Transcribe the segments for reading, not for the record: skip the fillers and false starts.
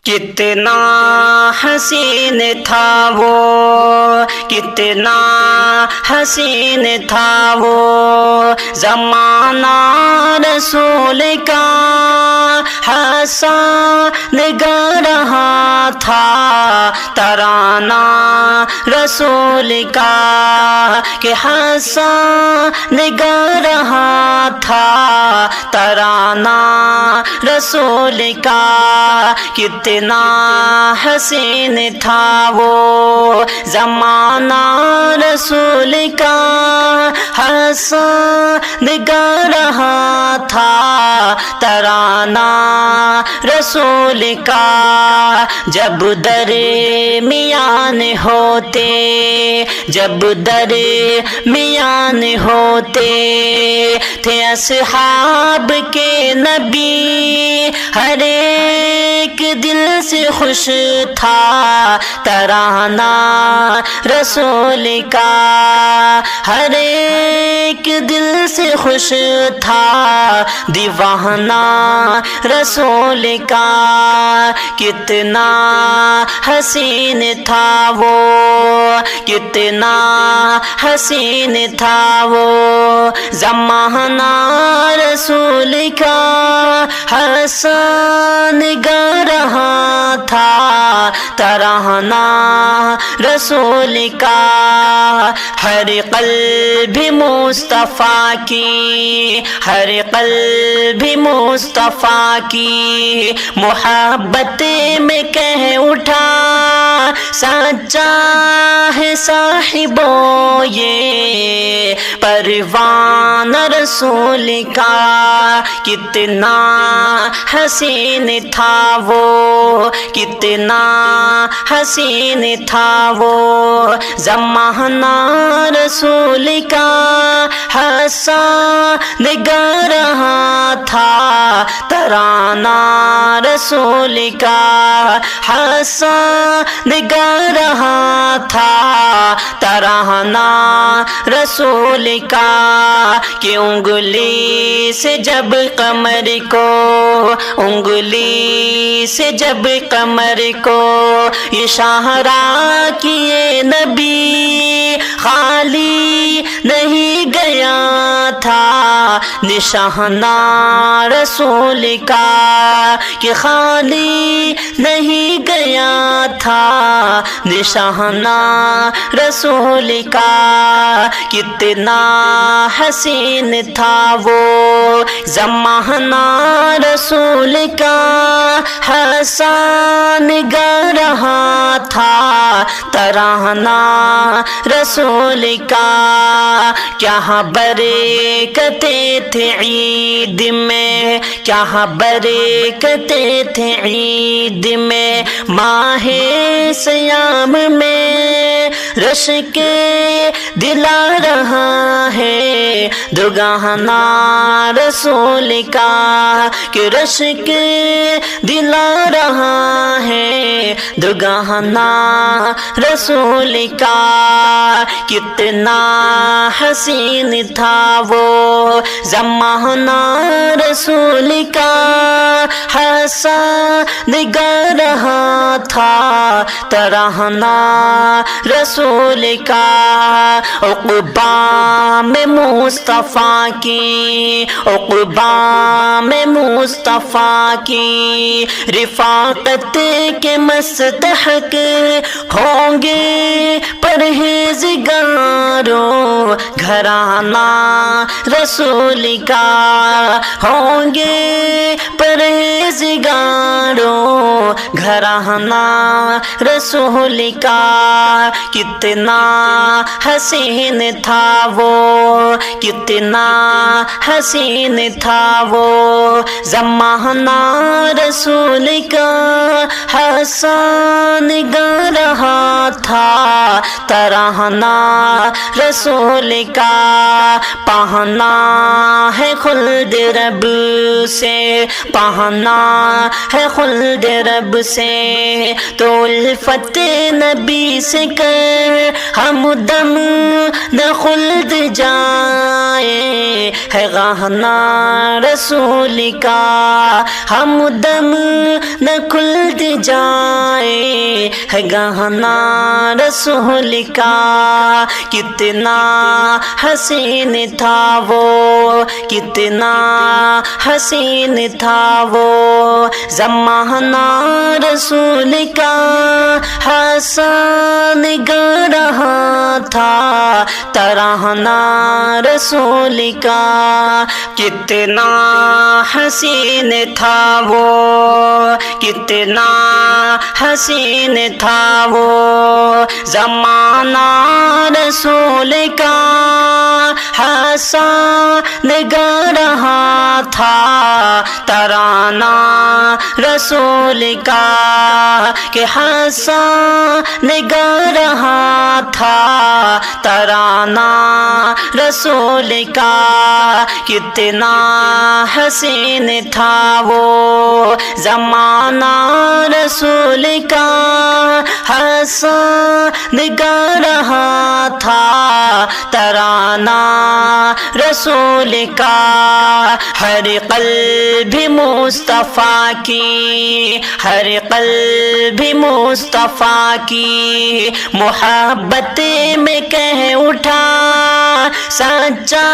کتنا حسین تھا وہ، کتنا حسین تھا وہ زمانہ رسول کا، حسن گا رہا تھا ترانہ رسول کا، کہ حسن گا رہا تھا ترانہ رسول کا، کتنا حسین تھا وہ زمانہ رسول کا، حسن گا رہا تھا ترانہ رسول کا، جب درمیان ہوتے، جب درمیان ہوتے تھے اصحاب کے نبی، ہر ایک دل سے خوش تھا ترانہ رسول کا، ہر ایک دل سے خوش تھا دیوانہ رسول کا، کتنا حسین تھا وہ، کتنا حسین تھا وہ زمانہ رسول کا، حسن گا رہا تھا ترانہ رسول کا، ہر قلب مصطفیٰ کی، ہر قلب مصطفیٰ کی محبت میں کہہ اٹھا، سچا ہے صاحبوں یہ پروان رسول کا، کتنا حسین تھا وہ، کتنا حسین تھا وہ زمانہ رسول کا، حسن گا رہا تھا ترانہ رسول کا، حسن گا رہا تھا ترانہ رسول کا، کہ انگلی سے جب قمر کو، انگلی سے جب قمر کو اشارہ کیے نبی، خالی نہیں گیا تھا نشانہ رسول کا، کہ خالی نہیں گیا تھا نشانہ رسول کا، کتنا حسین تھا وہ زمانہ رسول کا، حسن گا رہا تھا ترانہ رسول کا، کیا برکتیں تھے عید میں، کیا برکتیں تھے عید میں، ماہ صیام میں رش کے دلا رہا ہے دگانا رسول کا، کہ رش کے دلا رہا ہے دگانا رسول کا، کتنا حسین تھا وہ زمانہ رسول کا، حسن گا رہا تھا ترانہ رسول کا، عقبہ میں مصطفیٰ کی، عقبہ میں مصطفیٰ کی رفاقت کے مستحق ہوں گے پرہیزگاروں، گھرانہ رسول کا ہوں گے پرہیزگاروں، گھرانہ رسول کا، کتنا حسین تھا وہ، کتنا حسین تھا وہ زمانہ رسول کا، حسن گا رہا تھا ترانہ رسول کا، پانا ہے خلد رب سے، پانا ہے خلد رب لب سے تو الفت نبی سے کر ہم دم نہ خلد جائے ہے گہنا رسول کا ہم دم نہ خلد جائے ہے گہنا رسول کا کتنا حسین تھا وہ کتنا حسین تھا وہ زمانہ رسول کا حسن گا رہا تھا ترانہ رسول کا کتنا حسین تھا وہ کتنا حسین تھا وہ زمانہ رسول کا حسن گا رہا تھا ترانہ رسول کا کہ حسن گا رہا تھا ترانہ رسول کا کتنا حسین تھا وہ زمانہ رسول کا حسن گا رہا تھا ترانہ رسول کا ہر قلب مصطفیٰ کی ہر قلب مصطفیٰ کی محبت میں کہہ اٹھا سچا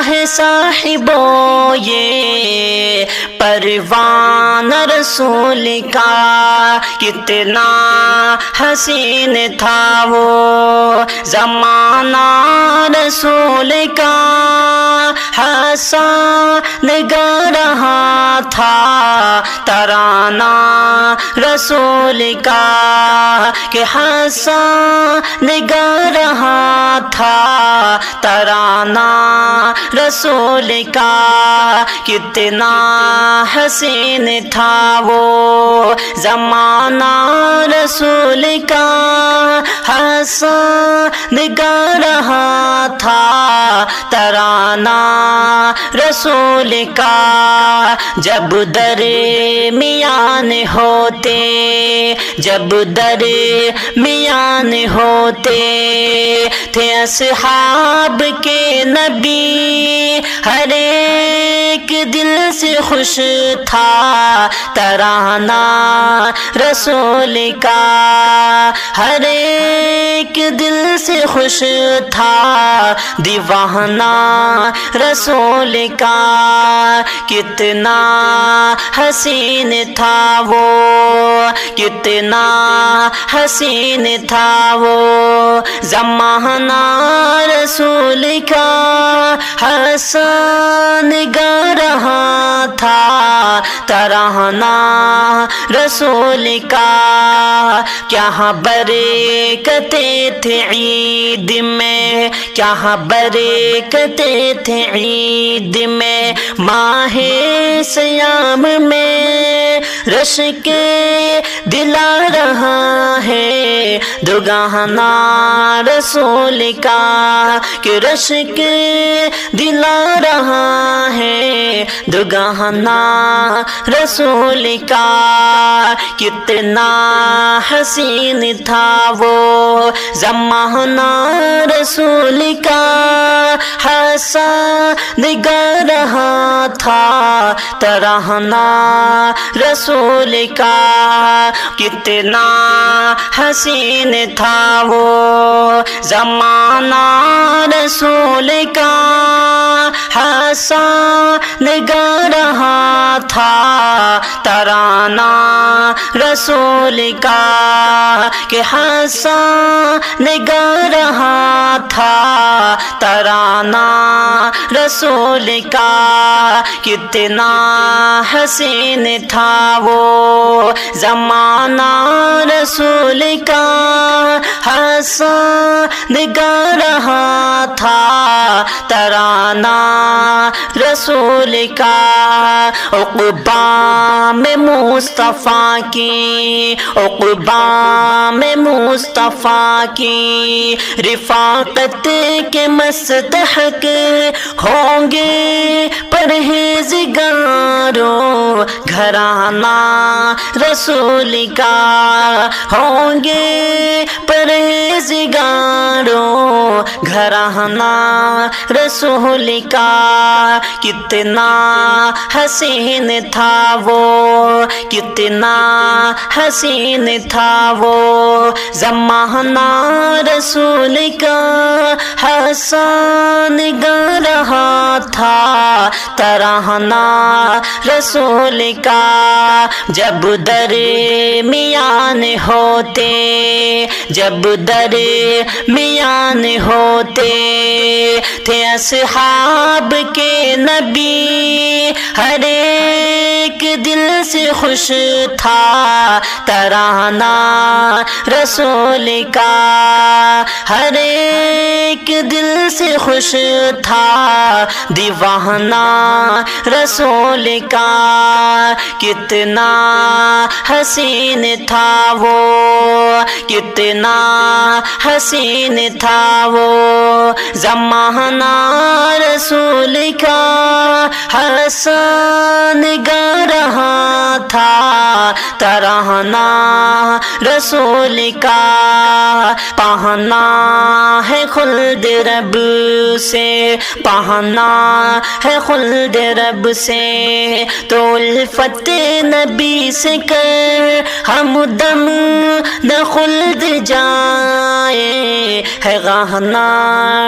ہے صاحبو یہ پروان رسول کا کتنا حسین تھا وہ زمانہ رسول کا حسن گا رہا تھا ترانہ رسول کا کہ حسن گا رہا تھا ترانہ رسول کا کتنا حسین تھا وہ زمانہ رسول کا حسن گا رہا تھا ترانہ رسول کا جب درمیان ہوتے جب درمیان ہوتے تھے اصحاب کے نبی ہر ایک دل سے خوش تھا ترانہ رسول کا ہر ایک دل سے خوش تھا دیوانہ رسول کا کتنا حسین تھا وہ کتنا حسین تھا وہ زمانہ رسول کا حسن گا رہا تھا ترانہ رسول کا کیا برکتیں تھے عید میں کیا برکتیں تھے عید میں ماہ سیام میں رش کے دلا رہا ہے دگانا رسول کا کہ رش کے دلا رہا ہے دگانا رسول کا کتنا حسین تھا وہ زمانہ رسول کا حسن گا رہا تھا ترانہ رسول کا کتنا حسین تھا وہ زمانہ رسول کا حسن گا رہا تھا ترانہ رسول کا کہ حسن گا رہا تھا ترانہ رسول کا کتنا حسین تھا وہ زمانہ رسول کا حسن گا رہا تھا ترانہ رسول کا عقبہ میں مصطفیٰ کی عقبہ میں مصطفیٰ کی رفاقت کے مستحق ہوں گے پرہیزگاروں گھرانہ رسول کا، ہوں گے پرہیزگاروں گھرانہ رسول کا، کتنا حسین تھا وہ، کتنا حسین تھا وہ زمانہ رسول کا، حسن گا رہا تھا ترانہ رسول کا، جب درمیان ہوتے، جب درمیان ہوتے تھے اصحاب کے نبی، ہر ایک دل سے خوش تھا ترانہ رسول کا، ہر ایک دل سے خوش تھا دیوانہ رسول کا، کتنا حسین تھا وہ، کتنا حسین تھا وہ زمانہ رسول کا، حسن گا رہا تھا ترانہ رسول کا، پانا ہے خلد رب سے، پانا ہے خلد رب سے، تو الفت نبی سے کر ہم دم نہ خلد جائے، ہے گہنا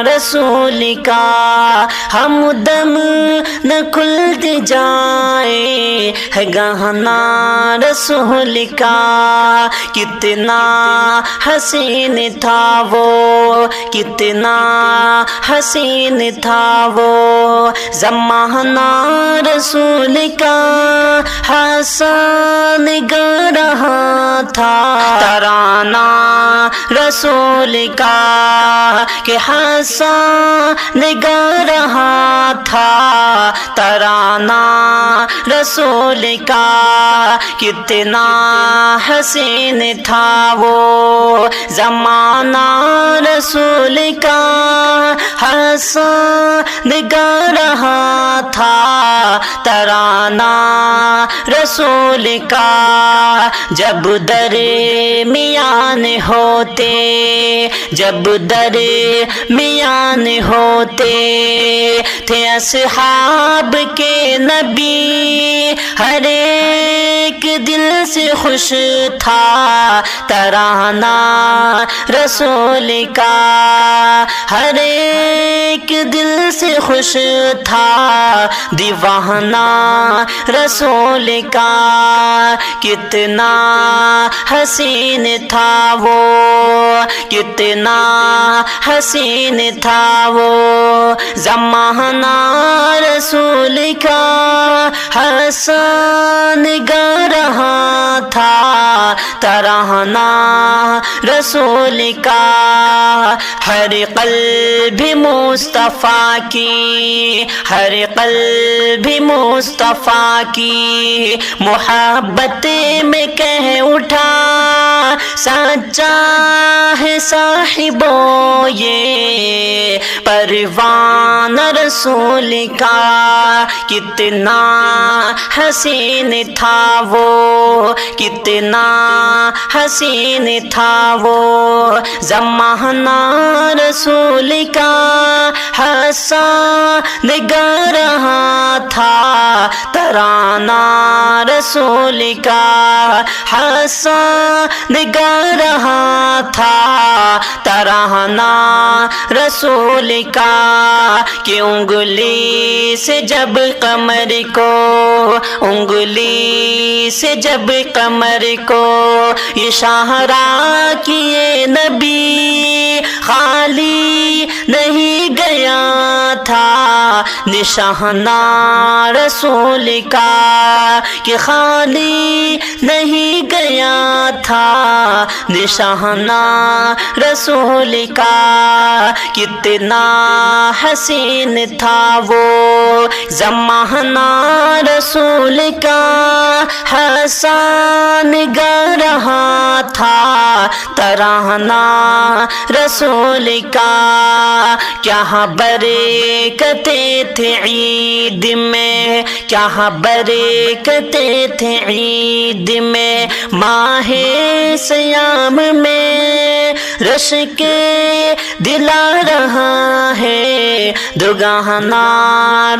رسول کا، ہم دم نہ خلد جائے، ہے گہنا رسول کا، کتنا حسین تھا وہ، کتنا حسین تھا وہ زمانہ رسول کا، حسن گا رہا تھا ترانہ رسول کا، کہ حسن گا رہا تھا ترانہ رسول کا، کتنا حسین تھا وہ زمانہ رسول کا، حسن گا رہا تھا ترانہ رسول کا، جب درمیان ہوتے، جب درمیان ہوتے تھے اصحاب کے نبی، ہر ایک دل سے خوش تھا ترانہ رسول کا، ہر ایک دل سے خوش تھا دیوانہ رسول کا، کتنا حسین تھا وہ، کتنا حسین تھا وہ زمانہ رسول کا، حسن گا رہا تھا ترانہ رسول کا، ہر قلب مصطفیٰ کی، ہر قلب مصطفیٰ کی محبت میں کہہ اٹھا، سچا ہے صاحبوں یہ پروان رسول کا، کتنا حسین تھا وہ، کتنا حسین تھا وہ زمانہ رسول کا، حسن گا رہا تھا ترانہ رسول کا، حسن گا رہا تھا ترانہ رسول کا، کہ انگلی سے جب قمر کو، انگلی سے جب قمر کو اشارہ کیے نبی، خالی نہیں گیا تھا نشانہ رسول کا، کہ خالی نہیں گیا تھا نشانہ رسول کا، کتنا حسین تھا وہ زمانہ رسول کا، حسن گا رہا تھا ترانہ رسول کا، کیا برکتیں تھے عید میں، کیا برکتیں تھے عید میں، ماہ سیام میں رش کے دلا رہا ہے دگانا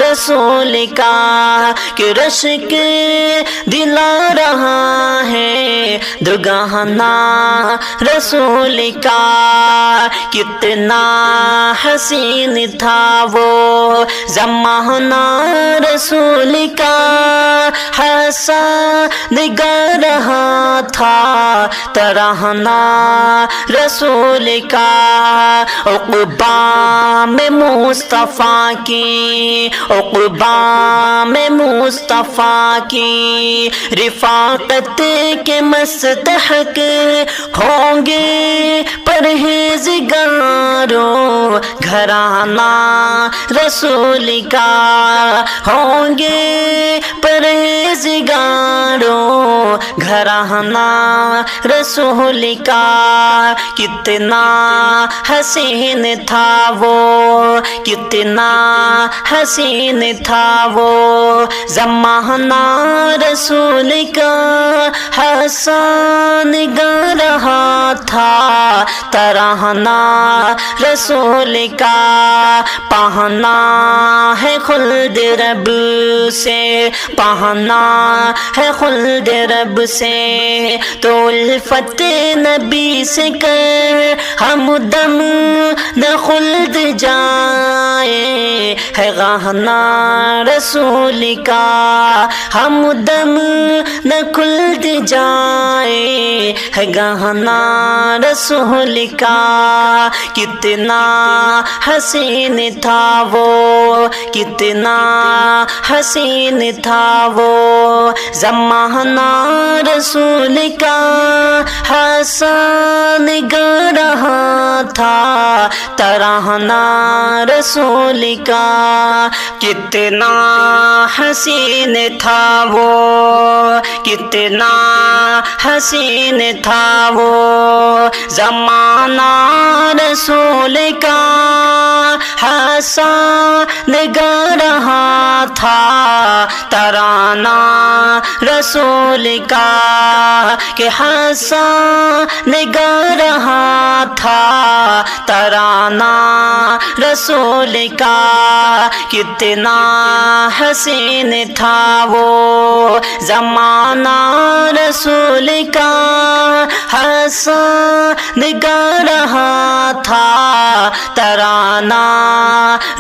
رسول کا، کہ رش کے دلا رہا ہے دگانا رسول کا، کتنا حسین تھا وہ زمانہ رسول کا، حسن گا رہا تھا ترانہ رسول کا، عقبہ میں مصطفیٰ کی، عقبہ میں مصطفیٰ کی رفاقت کے مستحق ہوں گے پرہیزگاروں، گھرانہ رسول کا ہوں گے پرہیزگاروں، گھرانہ رسول کا، کتنا حسین تھا وہ، کتنا حسین تھا وہ زمانہ رسول کا، حسن گا رہا تھا ترانہ رسول کا، پہنا ہے خلد رب سے، پہنا ہے خلد رب سے، تو الفت نبی سے کر ہم دم نہ خلد جائے، ہے گہنا رسول کا، ہم دم نہ خلد جائے، ہے گہنا رسول کا، کتنا حسین تھا وہ، کتنا حسین تھا وہ زمانہ رسول کا، حسن گا رہا تھا ترانہ رسول کا، کتنا حسین تھا وہ، کتنا حسین تھا وہ زمانہ رسول کا، حسن گا رہا تھا ترانہ رسول کا، کہ حسن گا رہا تھا ترانہ رسول کا، کتنا حسین تھا وہ زمانہ رسول کا، حسن گا رہا تھا ترانہ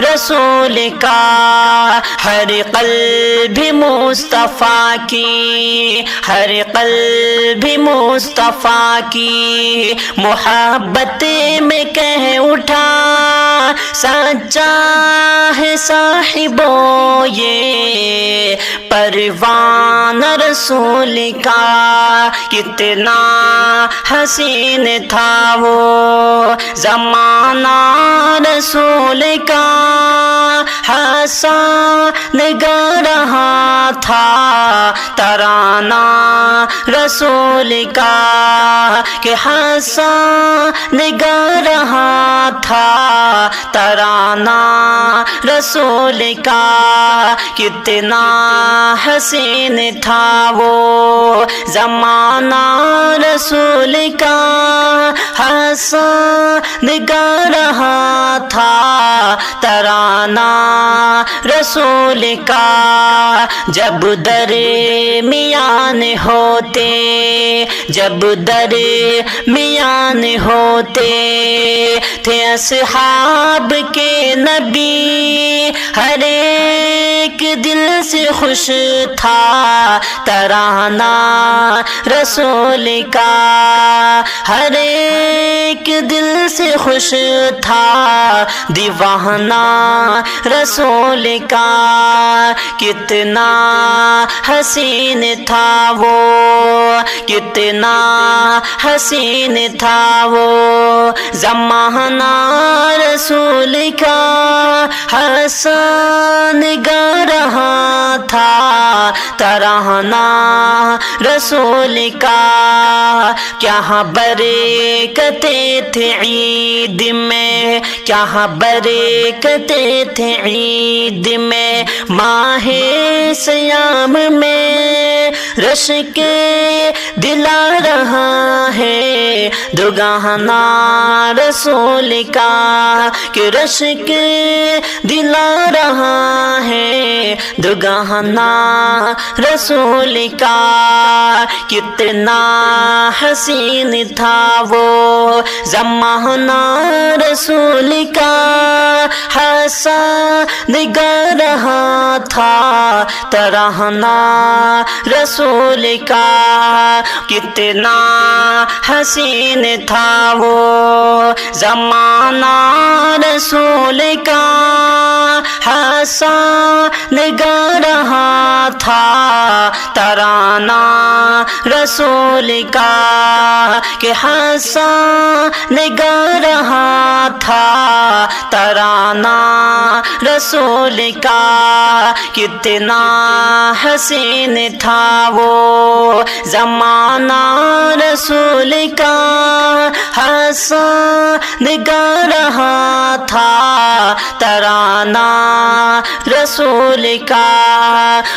رسول کا، ہر قلب مصطفیٰ کی، ہر قلب مصطفیٰ کی محبت میں کہہ اٹھا، سچا ہے صاحبو یہ پروان رسول کا، کتنا حسین تھا وہ زمانہ رسول کا، حسن گا رہا تھا ترانہ رسول کا، کہ حسن گا رہا تھا ترانہ رسول کا، کتنا حسین تھا وہ زمانہ رسول کا، حسن گا رہا تھا ترانہ رسول کا، جب درمیان ہوتے، جب درمیان ہوتے تھے اصحاب کے نبی، ہر ایک دل سے خوش تھا ترانہ رسول کا، ہر ایک دل سے خوش تھا دیوانہ رسول کا، کتنا حسین تھا وہ، کتنا حسین تھا وہ زمانہ رسول کا، حسن گا رہا تھا ترانہ رسول کا، کیا برکتیں تھے عید میں، کیا برکتیں تھے عید میں، ماہ سیام میں رش کے دلا رہا ہے دگانا رسول کا، کہ رش کے دلا رہا ہے دگانا رسول کا۔ کتنا حسین تھا وہ زمانہ رسول کا، ہنسا نگاہ رہا تھا ترانہ رسول کا۔ کتنا حسین تھا وہ زمانہ رسول کا، ہنسا نگاہ رہا تھا ترانہ رسول کا، کہ ہنسا نگاہ رہا تھا ترانہ رسول کا۔ کتنا حسین تھا وہ زمانہ رسول کا، ہنسا نگاہ رہا تھا ترانہ رسول کا۔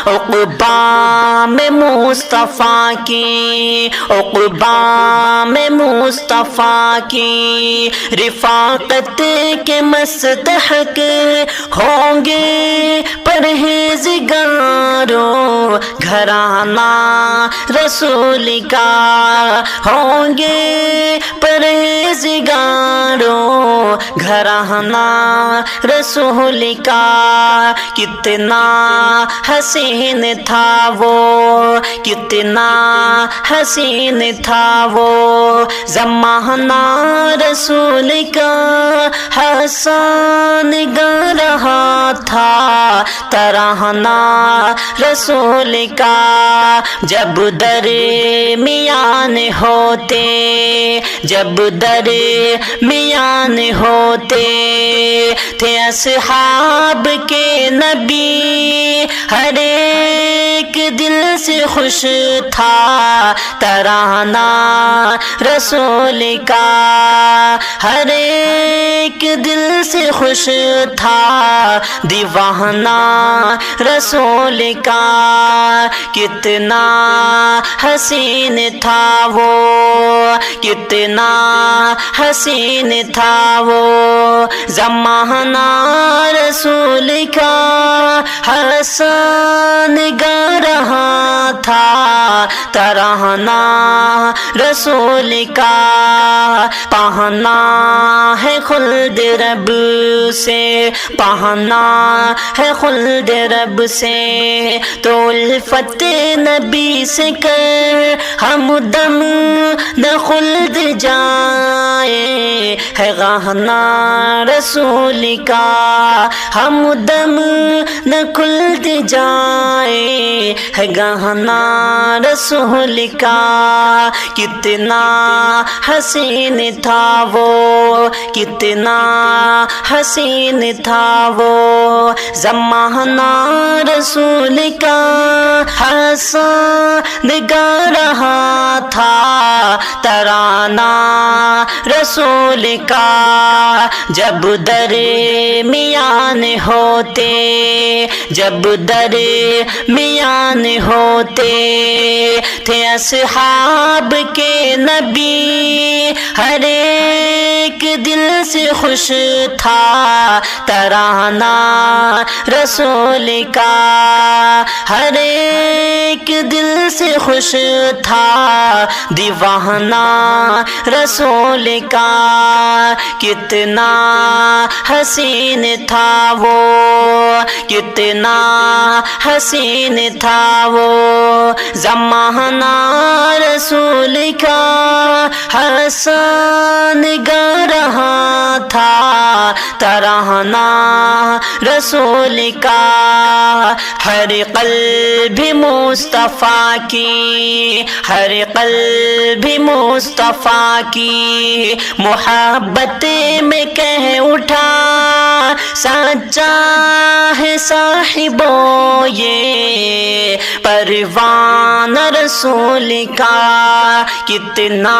عقبہ میں مصطفیٰ کی، عقبہ میں مصطفیٰ کی رفاقت کے مستحق ہوں گے پرہیزگاروں، گھرانہ رسول کا ہوں گے پرہیزگاروں، گھرانہ رسول کا۔ کتنا حسین تھا وہ، کتنا حسین تھا وہ زمانہ رسول کا، ہنسا نگاہ رہا تھا ترانہ رسول کا۔ جب درمیان ہوتے، جب درمیان ہوتے تھے اصحاب کے نبی، ہر ایک دل سے خوش تھا ترانہ رسول کا، ہر ایک دل سے خوش تھا دیوانہ رسول کا۔ کتنا حسین تھا وہ، کتنا حسین تھا وہ زمانہ رسول کا، ہنسا نگاہ رہا تھا ترانہ رسول کا۔ پانا ہے خلد رب سے، پانا ہے خلد رب سے، تو الفت نبی سے کر ہم دم نہ خلد جائے، ہے گہنا رسول کا ہم دم نہ خلد جائے، ہے گہنا رسول کا۔ کتنا حسین تھا وہ، کتنا حسین تھا وہ زمانہ رسول کا، ہنسا نگاہ رہا تھا ترانہ رسول کا۔ جب درمیان ہوتے، جب درمیان ہوتے تھے اصحاب کے نبی، ہر ایک دل سے خوش تھا ترانہ رسول کا، ہر ایک دل سے خوش تھا دیوانہ رسول کا۔ کتنا حسین تھا وہ، کتنا حسین تھا وہ زمانہ رسول کا، ہنسا نگاہ رہا تھا ترانہ رسول کا۔ ہر قلب مصطفیٰ کی، ہر قلب مصطفیٰ کی محبت میں کہہ اٹھا، سچا ہے صاحبوں یہ پروان رسول کا، کتنا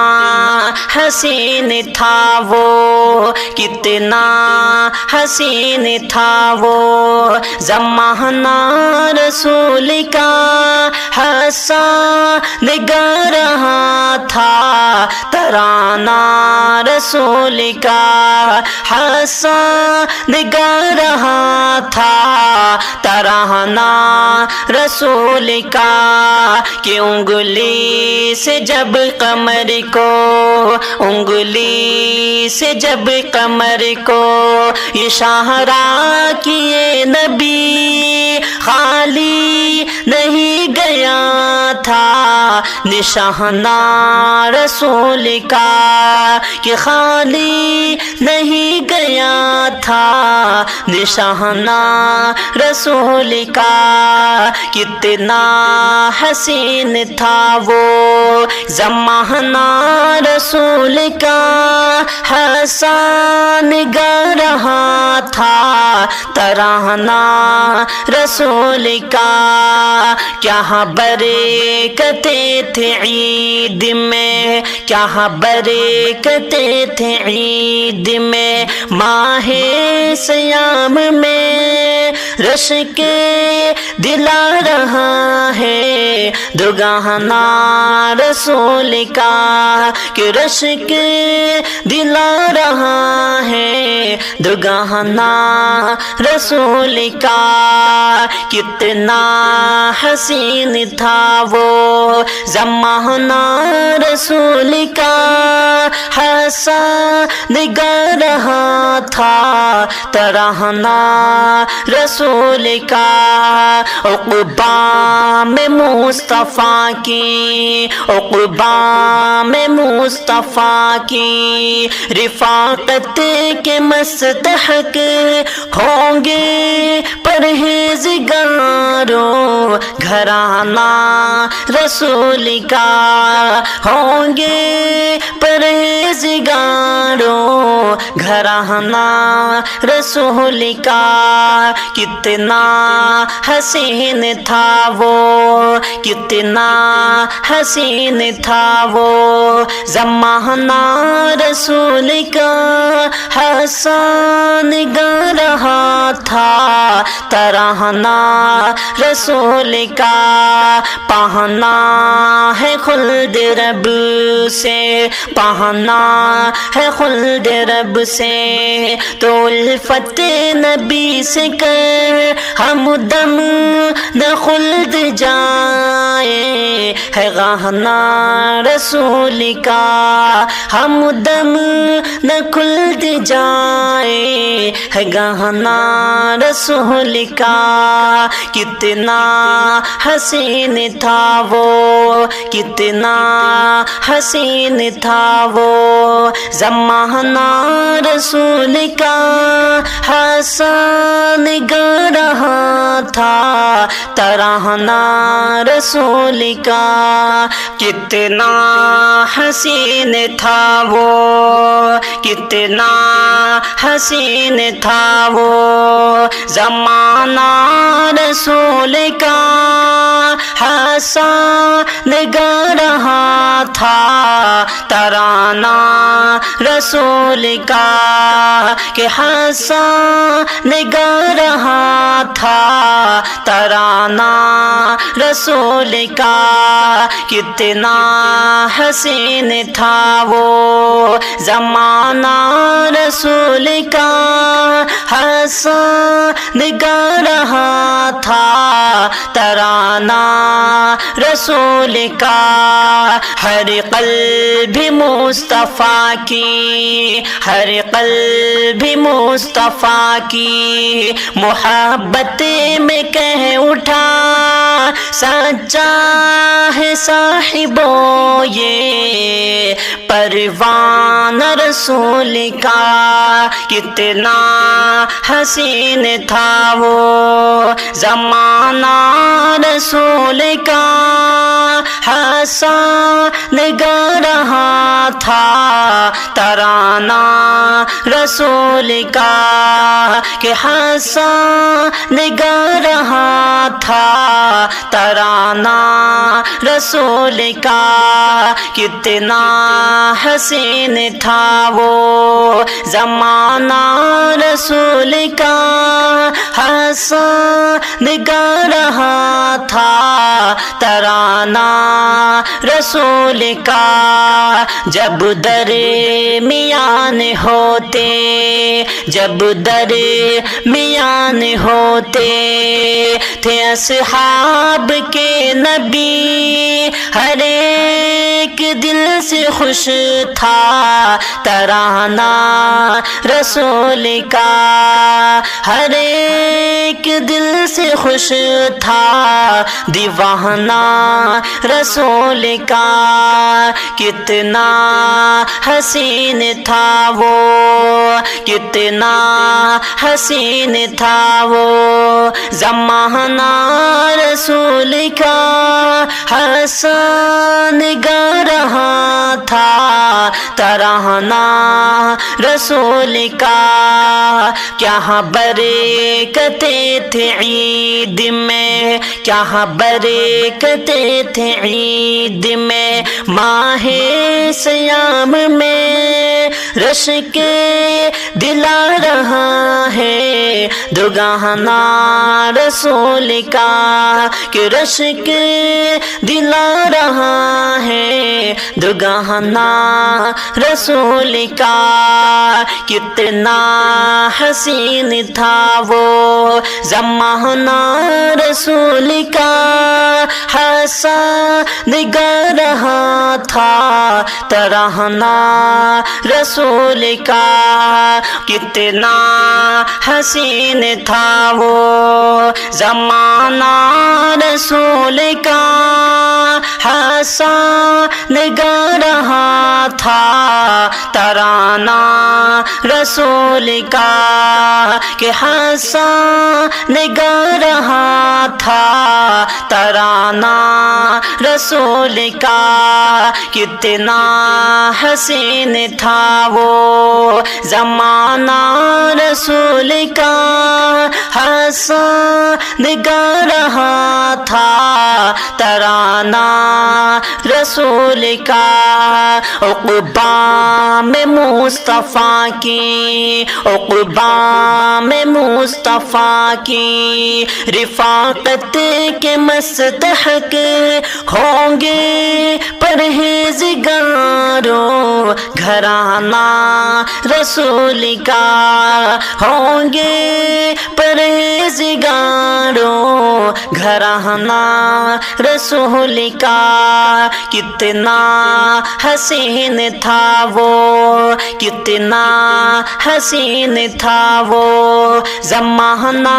حسین تھا وہ، کتنا حسین تھا وہ زمانہ رسول کا، حسن گا رہا تھا ترانہ رسول کا، حسن گا رہا تھا ترانہ رسول کا، کہ انگلی سے جب قمر کو، انگلی سے جب قمر کو اشارہ کیے نبی، خالی نہیں گیا تھا نشانہ رسول کا، کہ خالی نہیں گیا تھا نشانہ رسول کا، کتنا حسین تھا وہ زمانہ رسول کا، حسن گا رہا تھا ترانہ رسول کا، کیا برکتیں تھے عید میں، کیا برکتیں تھے عید میں، ماہ سیام میں رش کے دلا رہا ہے دگانا رسول کا، کہ رش کے دلا رہا ہے دگانا رسول کا، کتنا حسین تھا وہ زمانہ رسول کا، حسن گا رہا تھا ترانہ رسول کا، عقبہ میں مصطفیٰ کی، عقبہ میں مصطفیٰ کی رفاقت کے مستحق ہوں گے پرہیزگاروں، گھرانہ رسول کا ہوں گے پرہیزگاروں، گھرانہ رسول کا، کتنا حسین تھا وہ، کتنا حسین تھا وہ زمانہ رسول کا، حسن گا رہا تھا ترانہ رسول کا، پانا ہے خلد رب سے، پانا ہے خلد رب سے، تو الفت نبی سے کر ہم دم نہ خلد جائے، ہے گانا رسول کا، ہم دم نہ خلد جائے، ہے گانا رسول کا، کتنا حسین تھا وہ، کتنا حسین تھا وہ زمانہ رسول کا، حسن گا رہا تھا ترانہ رسول کا، کتنا حسین تھا وہ، کتنا حسین تھا وہ زمانہ رسول کا، حسن گا رہا تھا ترانہ رسول کا، کہ حسن گا رہا تھا ترانہ رسول کا، کتنا حسین تھا وہ زمانہ رسول کا، حسن گا رہا تھا ترانہ رسول کا، ہر قلب مصطفیٰ کی، ہر قلب مصطفیٰ کی محبت میں کہہ اٹھا، سچا ہے صاحبوں یہ پروان رسول کا، کتنا حسین تھا وہ زمانہ رسول کا، حسن گا رہا تھا ترانہ رسول کا کہ حسن گا رہا تھا ترانہ رسول کا کتنا حسین تھا وہ زمانہ رسول کا حسن گا رہا تھا ترانہ رسول کا جب درمیان ہوتے جب درمیان ہوتے تھے اصحاب کے نبی ہر ایک دل سے خوش تھا ترانہ رسول کا ہر ایک دل سے خوش تھا دیوانہ رسول کا کتنا حسین تھا وہ کتنا حسین تھا وہ زمانہ رسول کا حسن گا رہا تھا ترانہ رسول کا کیا برکتیں تھے عید میں کیا برکتیں تھے عید میں ماہ سیام میں رش کے دلا رہا ہے دگانا رسول کا کہ رش کے دلا رہا ہے دگانا رسول کا کتنا حسین تھا وہ زمانہ رسول کا حسن گا رہا تھا ترانہ رسول کا کتنا حسین تھا وہ زمانہ رسول کا حسن گا رہا تھا ترانہ رسول کا کہ حسن گا رہا تھا ترانہ رسول کا کتنا حسین تھا وہ زمانہ رسول کا حسن گا رہا تھا ترانہ رسول کا عقبہ میں مصطفیٰ کی عقبہ میں مصطفیٰ کی رفاقت کے مستحق ہوں گے پرہیزگاروں گھرانہ رسول کا ہوں گے پرہیزگاروں گھرانہ رسول کا کتنا حسین تھا وہ کتنا حسین تھا وہ زمانہ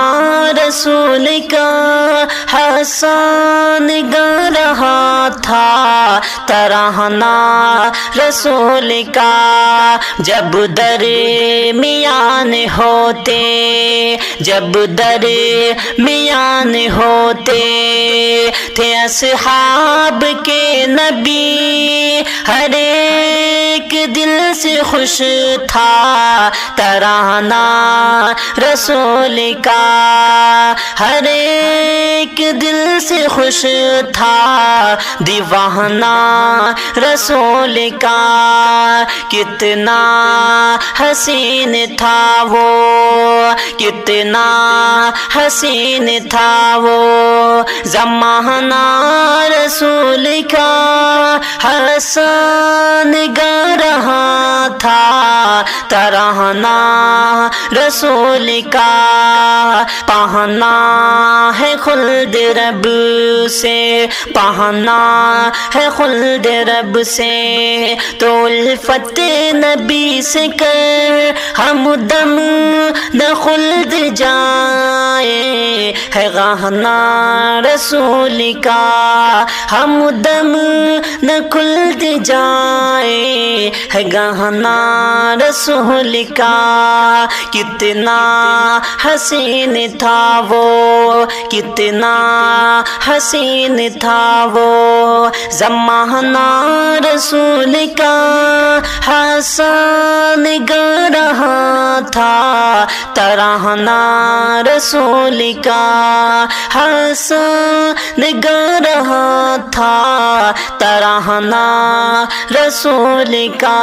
رسول کا حسن گا رہا تھا ترانہ رسول کا جب درمیان ہوتے جب درمیان ہوتے تھے اصحاب کے نبی ہر ایک دل سے خوش تھا ترانہ رسول کا ہر ایک دل سے خوش تھا دیوانہ رسول کا کتنا حسین تھا وہ کتنا حسین تھا وہ زمانہ رسول کا حسن گا رہا تھا ترانہ رسول کا پہنا ہے خلد رب سے پہنا ہے خلد رب سے تو الفت نبی سے کر ہم دم نہ خلد جائے ہے گہنا رسول کا ہم دم نہ خلد جائے ہے گہنا رسول کا کتنا حسین تھا وہ کتنا حسین تھا وہ زمانہ رسول کا حسن گا رہا تھا ترانہ رسول کا حسن گا رہا تھا ترانہ رسول کا